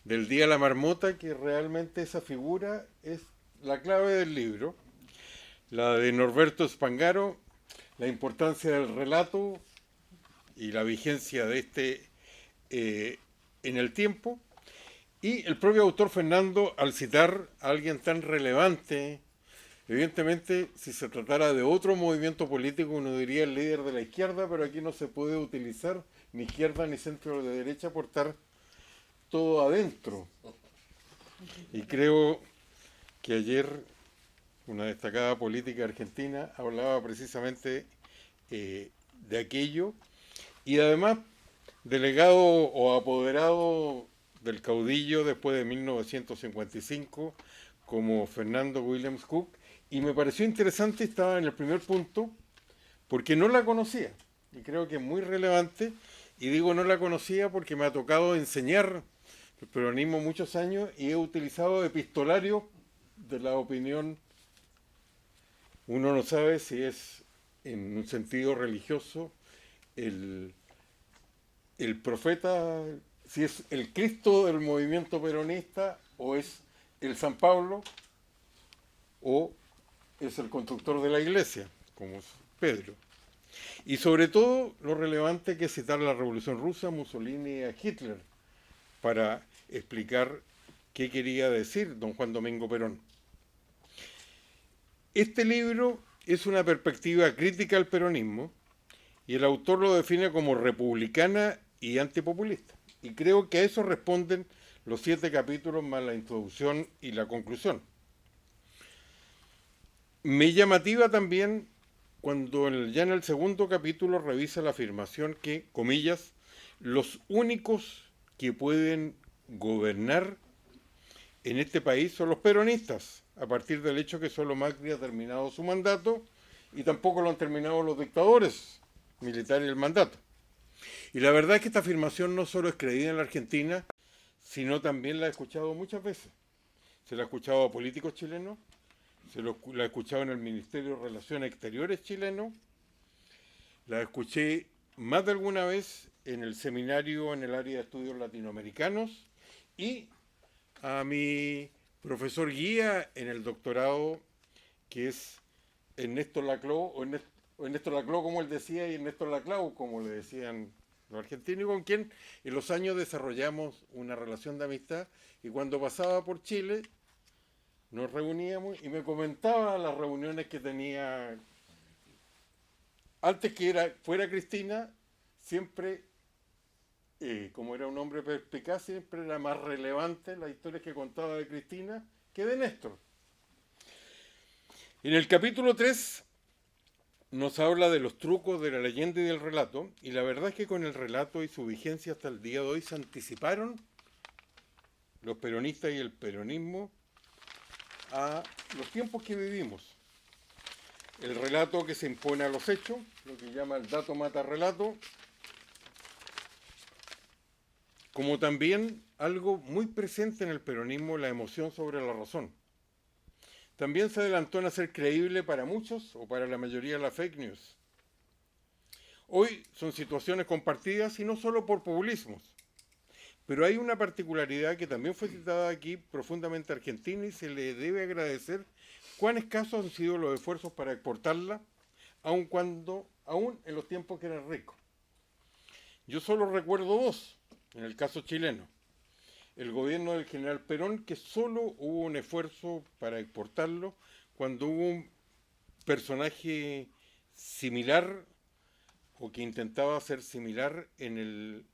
del Día de la Marmota, que realmente esa figura es la clave del libro. La de Norberto Spangaro, la importancia del relato y la vigencia de este en el tiempo. Y el propio autor Fernando, al citar a alguien tan relevante, evidentemente, si se tratara de otro movimiento político, uno diría el líder de la izquierda, pero aquí no se puede utilizar ni izquierda ni centro de derecha por estar todo adentro. Y creo que ayer una destacada política argentina hablaba precisamente de aquello, y además delegado o apoderado del caudillo después de 1955 como Fernando Williams Cook, y me pareció interesante, estaba en el primer punto, porque no la conocía, y creo que es muy relevante, y digo no la conocía porque me ha tocado enseñar el peronismo muchos años y he utilizado epistolario de la opinión. Uno no sabe si es en un sentido religioso el profeta, si es el Cristo del movimiento peronista, o es el San Pablo, o es el constructor de la iglesia, como es Pedro. Y sobre todo, lo relevante que es citar la Revolución Rusa, Mussolini y a Hitler, para explicar qué quería decir don Juan Domingo Perón. Este libro es una perspectiva crítica al peronismo y el autor lo define como republicana y antipopulista. Y creo que a eso responden los 7 capítulos más la introducción y la conclusión. Me llamativa también cuando ya en el segundo capítulo revisa la afirmación que, comillas, los únicos que pueden gobernar en este país son los peronistas, a partir del hecho que solo Macri ha terminado su mandato y tampoco lo han terminado los dictadores militares el mandato. Y la verdad es que esta afirmación no solo es creída en la Argentina, sino también la he escuchado muchas veces. Se la ha escuchado a políticos chilenos, la he escuchado en el Ministerio de Relaciones Exteriores chileno, la escuché más de alguna vez en el seminario en el área de estudios latinoamericanos y a mi profesor guía en el doctorado, que es Ernesto Laclau, o Ernesto Laclau como él decía, y Ernesto Laclau como le decían los argentinos, y con quien en los años desarrollamos una relación de amistad, y cuando pasaba por Chile nos reuníamos y me comentaba las reuniones que tenía antes que fuera Cristina, siempre, como era un hombre perspicaz, siempre era más relevante las historias que contaba de Cristina que de Néstor. En el capítulo 3 nos habla de los trucos de la leyenda y del relato, y la verdad es que con el relato y su vigencia hasta el día de hoy se anticiparon los peronistas y el peronismo a los tiempos que vivimos. El relato que se impone a los hechos, lo que llama el dato mata relato, como también algo muy presente en el peronismo, la emoción sobre la razón. También se adelantó en hacer creíble para muchos o para la mayoría la fake news. Hoy son situaciones compartidas y no solo por populismos, pero hay una particularidad que también fue citada aquí, profundamente argentina, y se le debe agradecer cuán escasos han sido los esfuerzos para exportarla, aun en los tiempos que eran ricos. Yo solo recuerdo 2, en el caso chileno. El gobierno del general Perón, que solo hubo un esfuerzo para exportarlo cuando hubo un personaje similar o que intentaba ser similar en el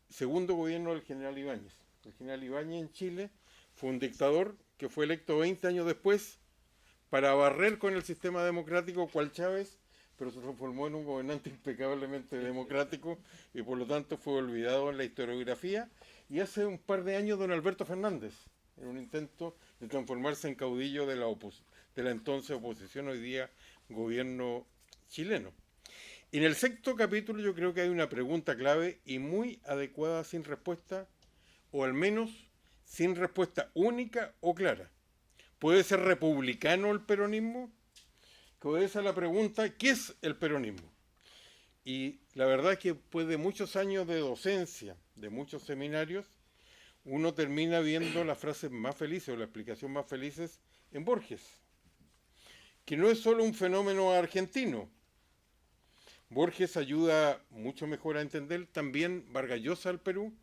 segundo gobierno del general Ibáñez. El general Ibáñez en Chile fue un dictador que fue electo 20 años después para barrer con el sistema democrático cual Chávez, pero se transformó en un gobernante impecablemente democrático y por lo tanto fue olvidado en la historiografía. Y hace un par de años don Alberto Fernández, en un intento de transformarse en caudillo de la entonces oposición, hoy día gobierno chileno. En el 6º capítulo yo creo que hay una pregunta clave y muy adecuada sin respuesta, o al menos sin respuesta única o clara. ¿Puede ser republicano el peronismo? Que obedece a la pregunta, ¿qué es el peronismo? Y la verdad es que después de muchos años de docencia, de muchos seminarios, uno termina viendo las frases más felices o la explicación más felices en Borges, que no es solo un fenómeno argentino. Borges ayuda mucho mejor a entender también Vargas Llosa al Perú,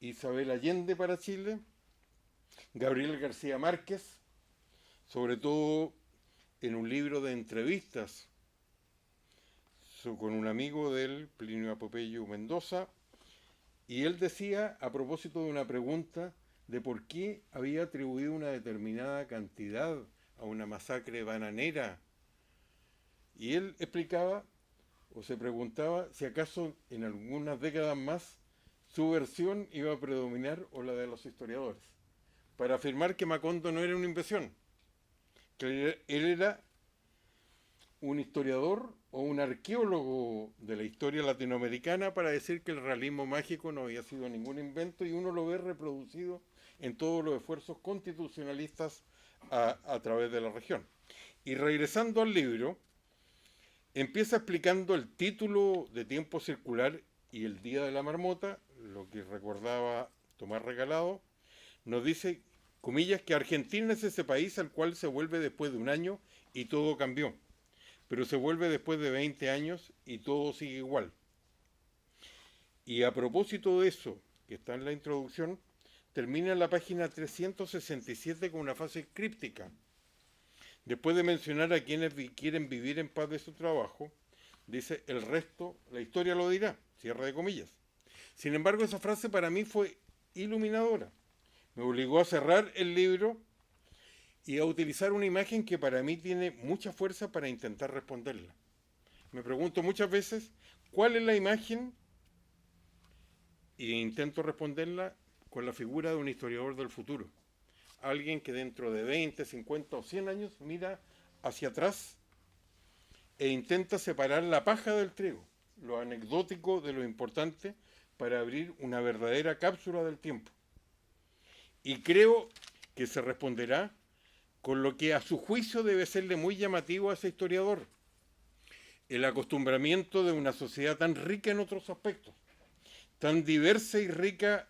Isabel Allende para Chile, Gabriel García Márquez, sobre todo en un libro de entrevistas con un amigo de él, Plinio Apopeyo Mendoza, y él decía, a propósito de una pregunta de por qué había atribuido una determinada cantidad a una masacre bananera, y él explicaba o se preguntaba si acaso en algunas décadas más su versión iba a predominar o la de los historiadores, para afirmar que Macondo no era una invención, que él era un historiador o un arqueólogo de la historia latinoamericana para decir que el realismo mágico no había sido ningún invento, y uno lo ve reproducido en todos los esfuerzos constitucionalistas a través de la región. Y regresando al libro, empieza explicando el título de Tiempo Circular y el Día de la Marmota, lo que recordaba Tomás Regalado, nos dice, comillas, que Argentina es ese país al cual se vuelve después de un año y todo cambió, pero se vuelve después de 20 años y todo sigue igual. Y a propósito de eso, que está en la introducción, termina en la página 367 con una frase críptica. Después de mencionar a quienes quieren vivir en paz de su trabajo, dice, el resto, la historia lo dirá, cierre de comillas. Sin embargo, esa frase para mí fue iluminadora. Me obligó a cerrar el libro y a utilizar una imagen que para mí tiene mucha fuerza para intentar responderla. Me pregunto muchas veces, ¿cuál es la imagen? Y intento responderla con la figura de un historiador del futuro. Alguien que dentro de 20, 50 o 100 años mira hacia atrás e intenta separar la paja del trigo, lo anecdótico de lo importante, para abrir una verdadera cápsula del tiempo. Y creo que se responderá con lo que a su juicio debe serle muy llamativo a ese historiador: el acostumbramiento de una sociedad tan rica en otros aspectos, tan diversa y rica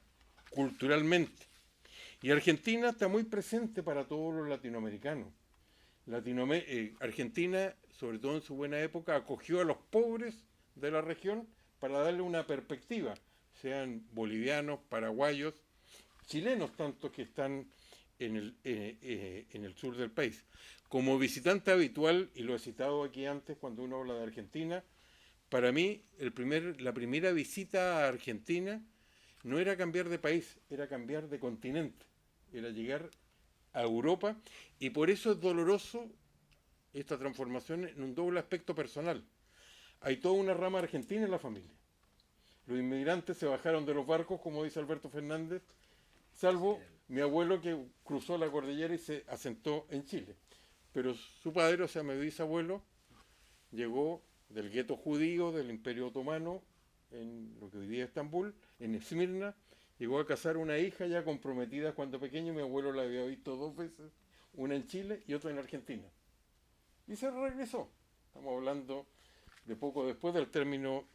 culturalmente. Y Argentina está muy presente para todos los latinoamericanos. Argentina, sobre todo en su buena época, acogió a los pobres de la región para darle una perspectiva, sean bolivianos, paraguayos, chilenos tantos que están en el sur del país. Como visitante habitual, y lo he citado aquí antes cuando uno habla de Argentina, para mí la primera visita a Argentina no era cambiar de país, era cambiar de continente, era llegar a Europa, y por eso es doloroso esta transformación en un doble aspecto personal. Hay toda una rama argentina en la familia. Los inmigrantes se bajaron de los barcos, como dice Alberto Fernández, salvo mi abuelo, que cruzó la cordillera y se asentó en Chile. Pero su padre, o sea, mi bisabuelo, llegó del gueto judío del Imperio Otomano, en lo que hoy día es Estambul, en Esmirna. Llegó a casar una hija ya comprometida cuando pequeño. Mi abuelo la había visto 2 veces, una en Chile y otra en Argentina. Y se regresó. Estamos hablando de poco después del término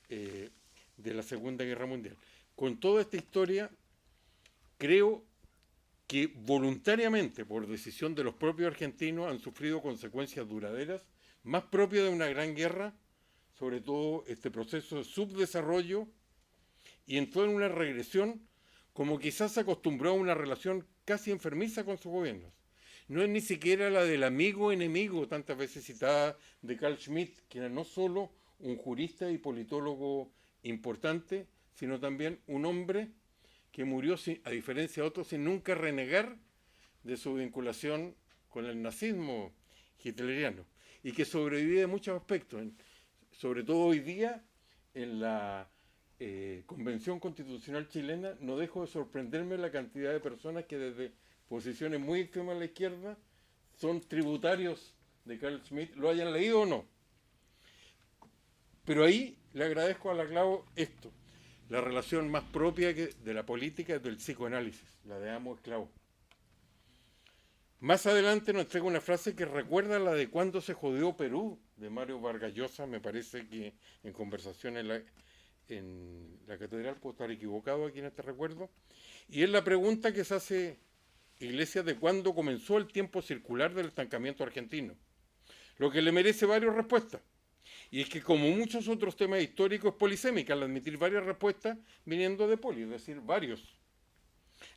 de la Segunda Guerra Mundial. Con toda esta historia, creo que voluntariamente, por decisión de los propios argentinos, han sufrido consecuencias duraderas, más propias de una gran guerra, sobre todo este proceso de subdesarrollo, y entró en una regresión, como quizás se acostumbró a una relación casi enfermiza con sus gobiernos. No es ni siquiera la del amigo-enemigo, tantas veces citada, de Carl Schmitt, que era no solo un jurista y politólogo importante, sino también un hombre que murió, a diferencia de otros, sin nunca renegar de su vinculación con el nazismo hitleriano, y que sobrevive en muchos aspectos, sobre todo hoy día en la Convención Constitucional chilena. No dejo de sorprenderme la cantidad de personas que desde posiciones muy extremas a la izquierda son tributarios de Carl Schmitt, lo hayan leído o no. Pero ahí le agradezco a la Clau esto: la relación más propia de la política es del psicoanálisis, la de amo esclavo. Más adelante nos entrega una frase que recuerda la de Cuando se jodió Perú, de Mario Vargas Llosa. Me parece que en conversación en la catedral, puedo estar equivocado aquí en este recuerdo, y es la pregunta que se hace Iglesias de cuándo comenzó el tiempo circular del estancamiento argentino, lo que le merece varias respuestas. Y es que, como muchos otros temas históricos, es polisémica al admitir varias respuestas viniendo de poli, es decir, varios.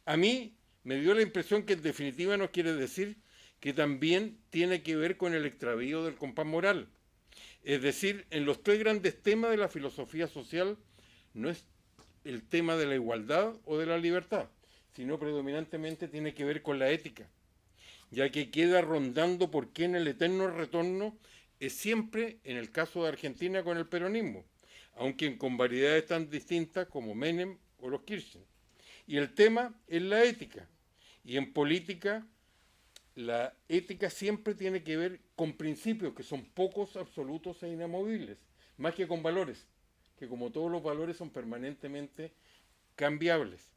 A mí me dio la impresión que en definitiva nos quiere decir que también tiene que ver con el extravío del compás moral. Es decir, en los 3 grandes temas de la filosofía social no es el tema de la igualdad o de la libertad, sino predominantemente tiene que ver con la ética, ya que queda rondando por qué en el eterno retorno es siempre, en el caso de Argentina, con el peronismo, aunque con variedades tan distintas como Menem o los Kirchner. Y el tema es la ética. Y en política, la ética siempre tiene que ver con principios que son pocos, absolutos e inamovibles, más que con valores, que como todos los valores son permanentemente cambiables.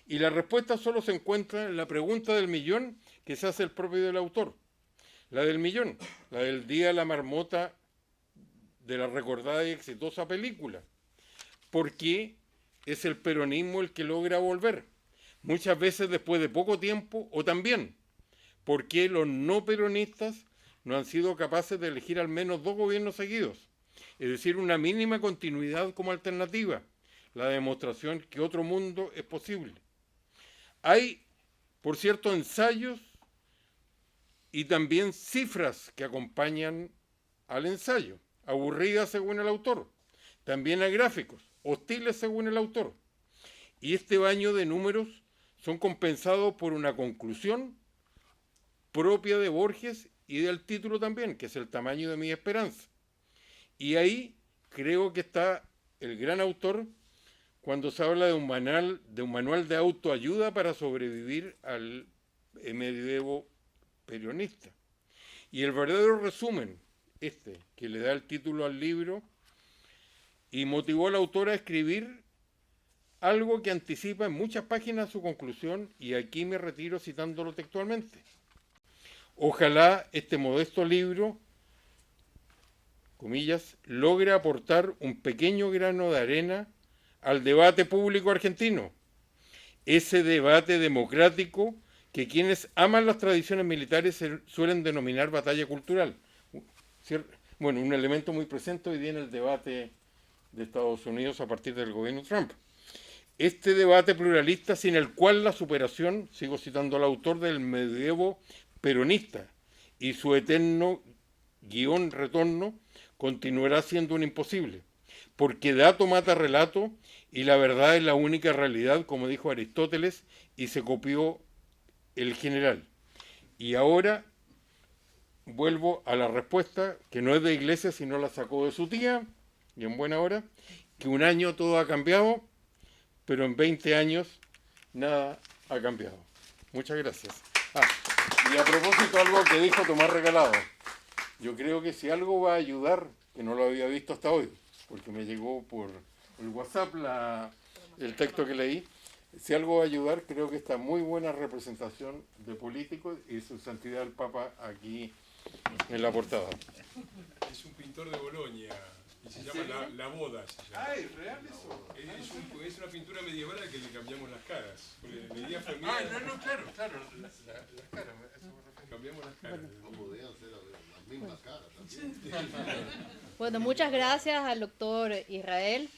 Y la respuesta solo se encuentra en la pregunta del millón que se hace el propio del autor. La del millón, la del día de la marmota de la recordada y exitosa película. ¿Por qué es el peronismo el que logra volver? Muchas veces después de poco tiempo, o también, ¿por qué los no peronistas no han sido capaces de elegir al menos 2 gobiernos seguidos? Es decir, una mínima continuidad como alternativa, la demostración que otro mundo es posible. Hay, por cierto, ensayos y también cifras que acompañan al ensayo, aburridas según el autor. También hay gráficos, hostiles según el autor. Y este baño de números son compensados por una conclusión propia de Borges y del título también, que es el tamaño de mi esperanza. Y ahí creo que está el gran autor cuando se habla de un manual de autoayuda para sobrevivir al medioevo peronista. Y el verdadero resumen, que le da el título al libro, y motivó al autor a escribir algo que anticipa en muchas páginas su conclusión, y aquí me retiro citándolo textualmente. Ojalá este modesto libro, comillas, logre aportar un pequeño grano de arena al debate público argentino, ese debate democrático que quienes aman las tradiciones militares suelen denominar batalla cultural. Bueno, un elemento muy presente hoy día en el debate de Estados Unidos a partir del gobierno Trump. Este debate pluralista sin el cual la superación, sigo citando al autor, del medioevo peronista y su eterno guión retorno continuará siendo un imposible, porque dato mata relato y la verdad es la única realidad, como dijo Aristóteles, y se copió el general. Y ahora vuelvo a la respuesta, que no es de Iglesias, sino la sacó de su tía, y en buena hora, que un año todo ha cambiado, pero en 20 años nada ha cambiado. Muchas gracias. Y a propósito, algo que dijo Tomás Regalado. Yo creo que si algo va a ayudar, que no lo había visto hasta hoy, porque me llegó por el WhatsApp el texto que leí, si algo va a ayudar, creo que esta muy buena representación de políticos y su santidad el Papa aquí en la portada. Es un pintor de Bolonia y se llama La Boda. ¿Es real eso? Es una pintura medieval a la que le cambiamos las caras. La idea fue mía. Claro, las caras, eso me refiero. Cambiamos las caras. No podían ser las mismas caras también. Bueno, muchas gracias al doctor Israel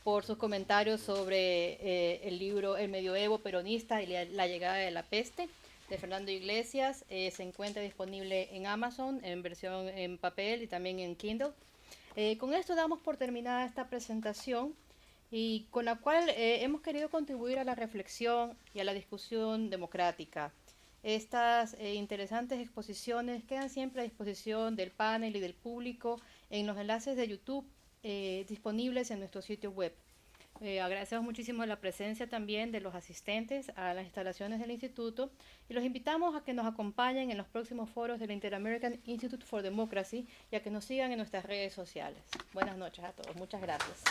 por sus comentarios sobre el libro El medioevo peronista y la llegada de la peste, de Fernando Iglesias. Se encuentra disponible en Amazon, en versión en papel y también en Kindle. Con esto damos por terminada esta presentación, y con la cual hemos querido contribuir a la reflexión y a la discusión democrática. Estas interesantes exposiciones quedan siempre a disposición del panel y del público en los enlaces de YouTube disponibles en nuestro sitio web. Agradecemos muchísimo la presencia también de los asistentes a las instalaciones del instituto, y los invitamos a que nos acompañen en los próximos foros del Inter-American Institute for Democracy y a que nos sigan en nuestras redes sociales. Buenas noches a todos. Muchas gracias.